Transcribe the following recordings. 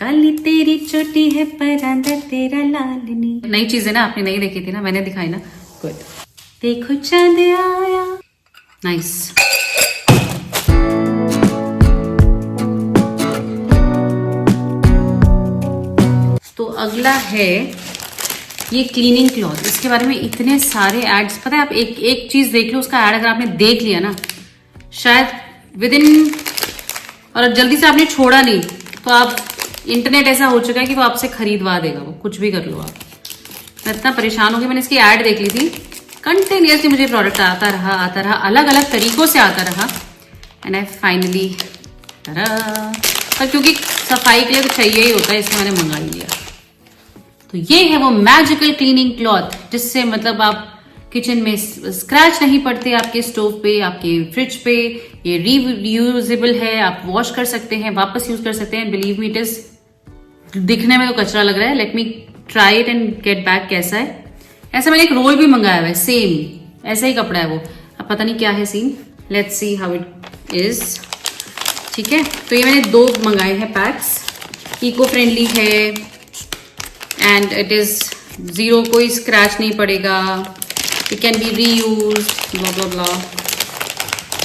काली तेरी चोटी है पर अंदर तेरा लालनी। नई चीज है ना, आपने नहीं देखी थी ना, मैंने दिखाई ना। गुड। देखो चांद आया। नाइस। तो अगला है ये क्लीनिंग क्लॉथ। इसके बारे में इतने सारे एड्स, पता है आप एक चीज देख लो, उसका एड अगर आपने देख लिया ना, शायद विद इन, और जल्दी से आपने छोड़ा नहीं तो आप, इंटरनेट ऐसा हो चुका है कि वो आपसे खरीदवा देगा, वो कुछ भी कर लो आप। मैं इतना परेशान हो गई, मैंने इसकी एड देख ली थी, कंटिन्यूसली मुझे प्रोडक्ट आता रहा, अलग अलग तरीकों से आता रहा, एंड आई फाइनली पर क्योंकि सफाई के लिए तो चाहिए ही होता है, इसलिए मैंने मंगा लिया। तो ये है वो मैजिकल क्लीनिंग क्लॉथ, जिससे मतलब आप किचन में स्क्रैच नहीं पड़ते, आपके स्टोव पे, आपके फ्रिज पे। ये रीयूजेबल है, आप वॉश कर सकते हैं, वापस यूज कर सकते हैं। बिलीव मी, इट इज, दिखने में तो कचरा लग रहा है, let me try it and get back कैसा है। ऐसा मैंने एक रोल भी मंगाया हुआ है, सेम ऐसा ही कपड़ा है वो, अब पता नहीं क्या है scene, let's see how it is. ठीक है, तो ये मैंने 2 मंगाए हैं पैक्स, इको फ्रेंडली है एंड इट इज 0, कोई स्क्रैच नहीं पड़ेगा, it can be reuse, blah blah blah.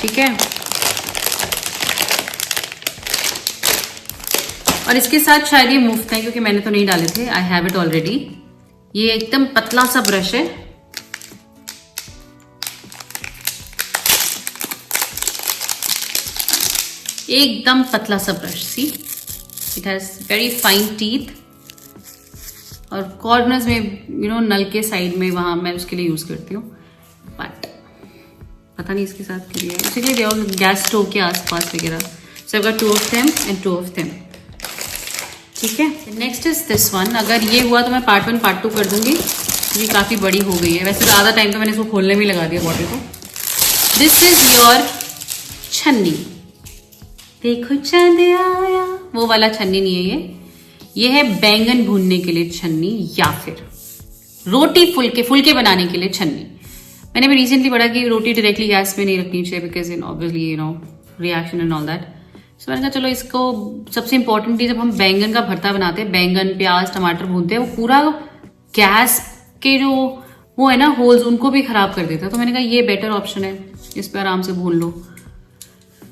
ठीक है, और इसके साथ शायद ये मुफ्त है, क्योंकि मैंने तो नहीं डाले थे, आई हैव इट ऑलरेडी। ये एकदम पतला सा ब्रश है, एकदम पतला सा brush, see it has very fine teeth, और कॉर्नर्स में नल के साइड में, वहां मैं उसके लिए यूज करती हूँ, बट पता नहीं इसके साथ क्या है, उसी के लिए गैस स्टोव के आसपास वगैरह। सो I got 2 of them and 2 of them। ठीक है, नेक्स्ट इज दिस वन। अगर ये हुआ तो मैं पार्ट 1 पार्ट 2 कर दूंगी, क्योंकि काफी बड़ी हो गई है। वैसे तो आधा टाइम तो मैंने इसको खोलने में लगा दिया बॉटल को। दिस इज योर छन्नी, देखो चांद आया, वो वाला छन्नी नहीं है ये है बैंगन भूनने के लिए छन्नी, या फिर रोटी फुलके बनाने के लिए छन्नी। मैंने भी रिसेंटली पढ़ा कि रोटी डायरेक्टली गैस में नहीं रखनी चाहिए, because obviously reaction and all that. So मैंने कहा चलो इसको, सबसे इंपॉर्टेंट चीज, जब हम बैंगन का भरता बनाते हैं, बैंगन प्याज टमाटर भूनते हैं, वो पूरा गैस के जो वो है ना होल्स, उनको भी खराब कर देता है। तो मैंने कहा ये बेटर ऑप्शन है, इस पर आराम से भून लो।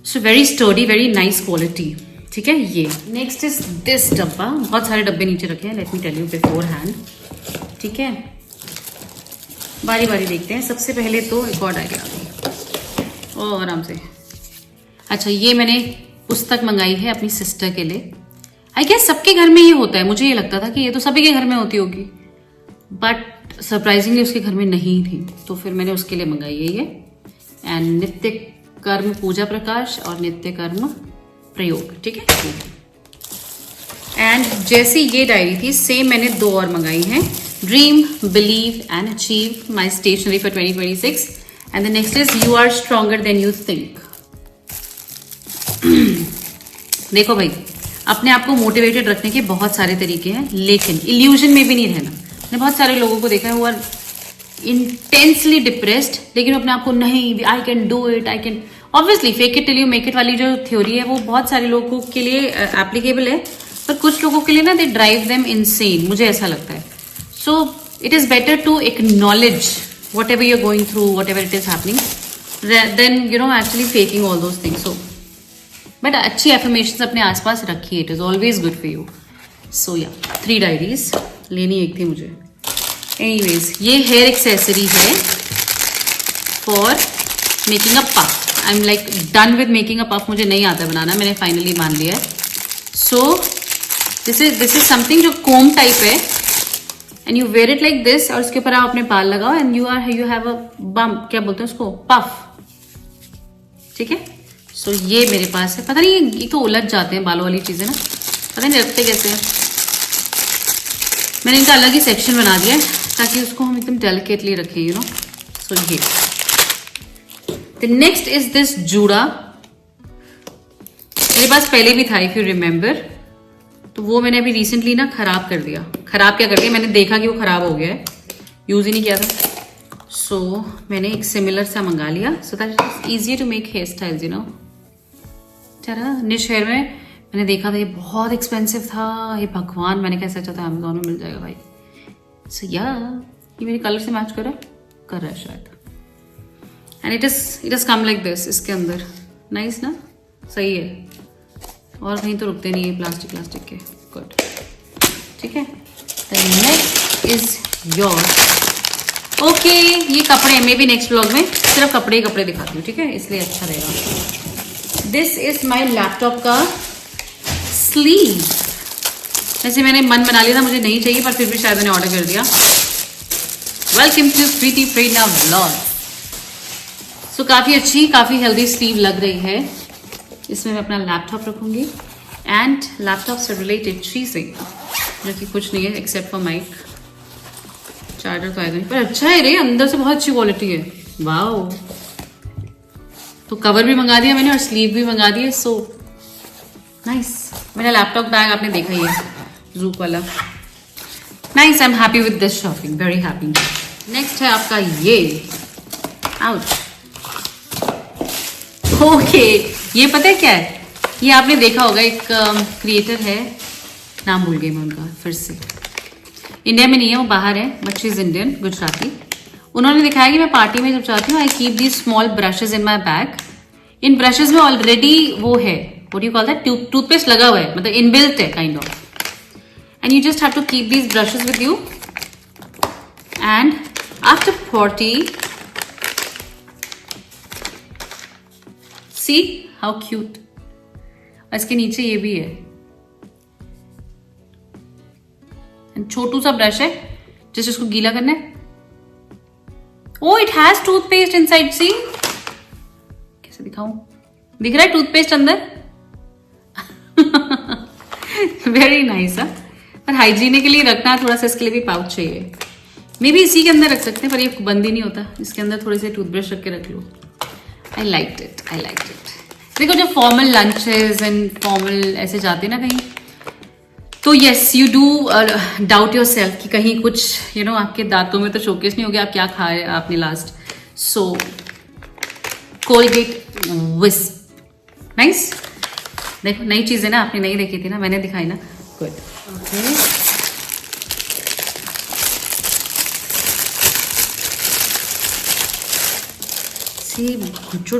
So very sturdy, very nice quality. ठीक है, ये नेक्स्ट इज दिस डब्बा। बहुत सारे डब्बे नीचे रखे हैं, let me tell you beforehand. ठीक है, बारी बारी देखते हैं। सबसे पहले तो एक और डायरी आ गई, ओ आराम से। अच्छा, ये मैंने पुस्तक मंगाई है अपनी सिस्टर के लिए। आई गेस सबके घर में ये होता है, मुझे ये लगता था कि ये तो सभी के घर में होती होगी, बट सरप्राइजिंगली उसके घर में नहीं थी, तो फिर मैंने उसके लिए मंगाई है ये। एंड नित्य कर्म पूजा प्रकाश और नित्य कर्म प्रयोग। ठीक है, एंड जैसी ये डायरी थी, सेम मैंने 2 और मंगाई हैं, dream believe and achieve my stationery for 2026। And the next is you are stronger than you think. देखो भाई, अपने आप को मोटिवेटेड रखने के बहुत सारे तरीके हैं, लेकिन इल्यूजन में भी नहीं रहना। मैंने बहुत सारे लोगों को देखा है वो आर इंटेंसली डिप्रेस्ड, लेकिन अपने आप को नहीं, I can do it, I can, obviously fake it till you make it वाली जो थ्योरी है वो बहुत सारे लोगों के लिए एप्लीकेबल है, पर कुछ लोगों के लिए ना दे ड्राइव देम इनसेन, मुझे ऐसा लगता है। So it is better to acknowledge whatever you are going through, whatever it is happening, then actually faking all those things. So but अच्छी एफर्मेशंस अपने आसपास रखिए, it is always good for you. So या 3 diaries लेनी एक थी मुझे। Anyways, ये हेयर एक्सेसरी है for making a puff. I am like done with making a puff, मुझे नहीं आता बनाना, मैंने फाइनली मान लिया है। सो दिस इज समथिंग जो कोम टाइप है, and you wear it like this, और उसके ऊपर आप अपने बाल लगाओ, and you have a bump, क्या बोलते हैं उसको, पफ। ठीक है, सो ये मेरे पास है। पता नहीं ये तो उलझ जाते हैं बालों वाली चीजें ना, पता नहीं रखते कैसे हैं। मैंने इनका अलग ही सेक्शन बना दिया है ताकि उसको हम एकदम डेलिकेटली रखें, सो ये द नेक्स्ट इज दिस जूड़ा। मेरे पास पहले भी था, इफ यू रिमेम्बर, तो वो मैंने अभी रिसेंटली ना खराब कर दिया। खराब क्या कर दिया, मैंने देखा कि वो खराब हो गया है, यूज ही नहीं किया था। सो मैंने एक सिमिलर सा मंगा लिया, so that is easy to make hair styles, चला निश हेयर में मैंने देखा था ये बहुत एक्सपेंसिव था, ये भगवान, मैंने कैसे सोचा था अमेजोन में मिल जाएगा भाई। सो या ये मेरे कलर से मैच कर रहा है शायद। And it is come like this इसके अंदर। नाइस ना, सही है। और कहीं तो रुकते नहीं है प्लास्टिक के। गुड, ठीक है। Next is your. ओके, ये कपड़े, मे बी नेक्स्ट व्लॉग में सिर्फ कपड़े ही कपड़े दिखाती हूँ, ठीक है, इसलिए अच्छा रहेगा। दिस इज माई लैपटॉप का स्लीव। वैसे मैंने मन बना लिया था मुझे नहीं चाहिए, पर फिर भी शायद मैंने ऑर्डर कर दिया। Welcome to Preeti Prerna vlog. So काफ़ी अच्छी, काफ़ी हेल्दी स्लीव लग रही है। इसमें मैं अपना लैपटॉप रखूंगी एंड लैपटॉप से रिलेटेड चीज़ें, जो कि कुछ नहीं है एक्सेप्ट फॉर माइक। चार्जर तो आएगा नहीं, पर अच्छा है रे, अंदर से बहुत अच्छी क्वालिटी है। वाओ, तो कवर भी मंगा दिया मैंने और स्लीव भी मंगा दिए। So nice. मेरा लैपटॉप बैग आपने देखा ही है, जूक वाला। Nice, I am happy with this shopping, very happy. Next है आपका ये, आउट। ओके, ये पता है क्या है, ये आपने देखा होगा, एक क्रिएटर है, नाम भूल गई मैं उनका फिर से। इंडिया में नहीं है, वो बाहर है, but she is Indian, Gujarati. उन्होंने दिखाया कि मैं पार्टी में जब जाती हूँ, I keep the small brushes in my bag. इन ब्रशेज में ऑलरेडी वो है, what you call that, toothpaste लगा हुआ है, मतलब इनबिल्ट है kind of. And you just have to keep these brushes with you. And after 40, see how cute. और इसके नीचे ये भी है, छोटू सा ब्रश है, जस्ट इसको गीला करना है। ओ, इट हैज टूथपेस्ट इनसाइड, सी। कैसे दिखाऊं, दिख रहा है टूथपेस्ट अंदर। Very nice. पर हाइजीन के लिए रखना, थोड़ा सा इसके लिए भी पाउच चाहिए। मे बी इसी के अंदर रख सकते हैं, पर ये बंद ही नहीं होता। इसके अंदर थोड़े से टूथब्रश रख के रख लो। I like it. देखो, जब फॉर्मल लंचेस एंड फॉर्मल ऐसे जाते ना कहीं, तो yes you do doubt your self कि कहीं कुछ आपके दांतों में तो शोकेस नहीं हो गया, आप क्या खाए आपने लास्ट। सो कोलगेट विस्प, नाइस। देखो, नई चीजें ना आपने नहीं देखी थी ना, मैंने दिखाई ना। Good, okay.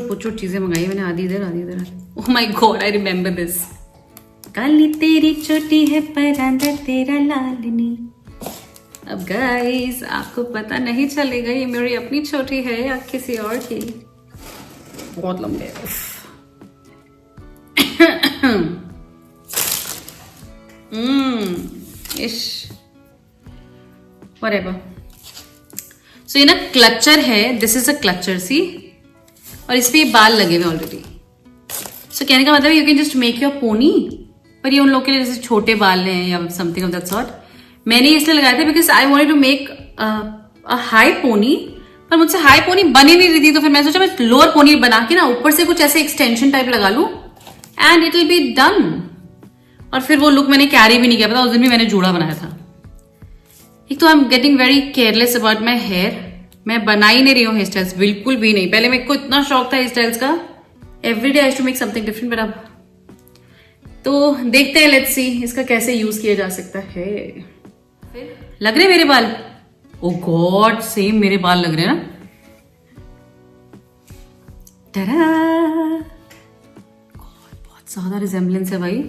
कुछ चीजें मंगाई मैंने, आधी इधर। Oh my god, I remember this. काली तेरी छोटी है पर अंदर तेरा लालनी। अब गाइस, आपको पता नहीं चलेगा ये मेरी अपनी छोटी है या किसी और की। बहुत लंबे है। इश व्हाटएवर। सो ये ना क्लचर है, दिस इज अ क्लचर, सी। और इस पे ये बाल लगे हुए ऑलरेडी। सो कहने का मतलब you can just make your pony, पर ये उन लोगों के लिए जैसे छोटे बाल हैं या समथिंग ऑफ दैट सॉर्ट। मैंने इसलिए लगाया था because I wanted to make a high pony, पर मुझसे हाई पोनी बन ही नहीं रही थी। तो फिर मैं सोचा मैं लोअर पोनी बना के ना ऊपर से कुछ ऐसे एक्सटेंशन टाइप लगा लूं and it will be done. और फिर वो लुक मैंने कैरी भी नहीं किया, पता उस दिन भी मैंने जूड़ा बनाया था। एक तो I am getting very careless about my hair. मैं बना ही नहीं रही हूँ हेयर स्टाइल्स, बिल्कुल भी नहीं। पहले मेरे को इतना शौक था हेयर स्टाइल्स का, everyday I to make something different, but अब तो देखते हैं, लेट्स सी इसका कैसे यूज किया जा सकता है। लग रहे मेरे बाल, ओ गॉड, सेम मेरे बाल लग रहे हैं ना। बहुत ज्यादा रिजेम्बलेंस है भाई।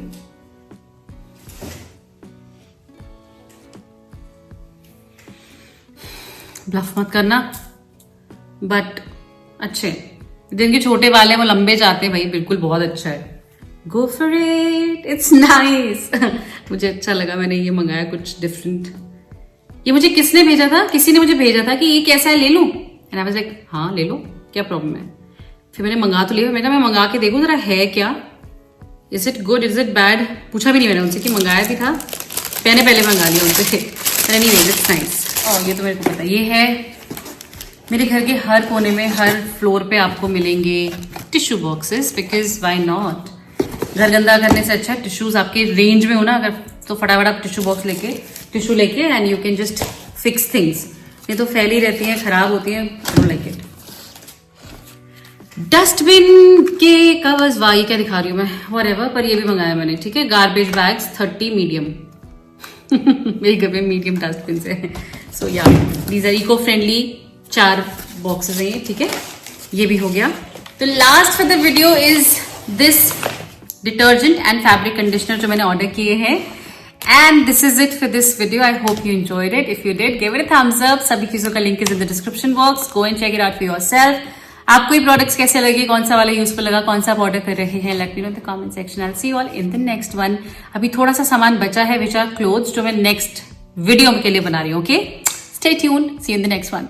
ब्लफ मत करना, बट अच्छे जिनके छोटे बाल हैं वो लंबे जाते हैं भाई, बिल्कुल बहुत अच्छा है। Go for it, it's nice. मुझे अच्छा लगा, मैंने ये मंगाया कुछ डिफरेंट। ये मुझे किसने भेजा था, किसी ने मुझे भेजा था कि ये कैसा है, ले लूं। एंड आई वाज लाइक हाँ ले लो, क्या प्रॉब्लम है। फिर मैंने मंगा तो लिया, मैं मंगा के देखूं जरा है क्या, is it good, is it bad. पूछा भी नहीं मैंने उनसे कि मंगाया भी था, मैंने पहले मंगा लिया उनसे। Anyways it's nice. और ये तो मेरे को पता, ये है मेरे घर के हर कोने में, हर फ्लोर पे आपको मिलेंगे tissue boxes, because why not. घर गंदा करने से अच्छा टिश्यूज आपके रेंज में हो ना अगर, तो फटाफट आप टिश्यू लेके and you can just fix things. ये तो फैली रहती हैं, खराब होती हैं, डोंट लाइक इट। डस्टबिन के कवर्स, वाह ये क्या दिखा रही हूँ मैं, व्हाटएवर, पर ये भी मंगाया मैंने, ठीक है। गार्बेज बैग्स 30 मीडियम मेरे घर में मीडियम डस्टबिन है। So yeah these are eco friendly, 4 boxes हैं ये, ठीक है। ये भी हो गया। तो last for the video is this detergent and fabric conditioner जो मैंने ऑर्डर किए हैं। And this is it for this video. I hope you enjoyed it. If you did, give it a thumbs up. सभी चीजों का link is in the description box. Go and check it out for yourself. आपको ये products कैसे लगे, कौन सा वाला यूजफुल लगा, कौन सा आप ऑर्डर कर रहे हैं, let me know in the comment section. I will see you all in the next one. अभी थोड़ा सा सामान बचा है विच आर क्लोथ्स, जो मैं नेक्स्ट वीडियो के लिए बना रही हूँ। Okay, stay tuned, see you in the next one.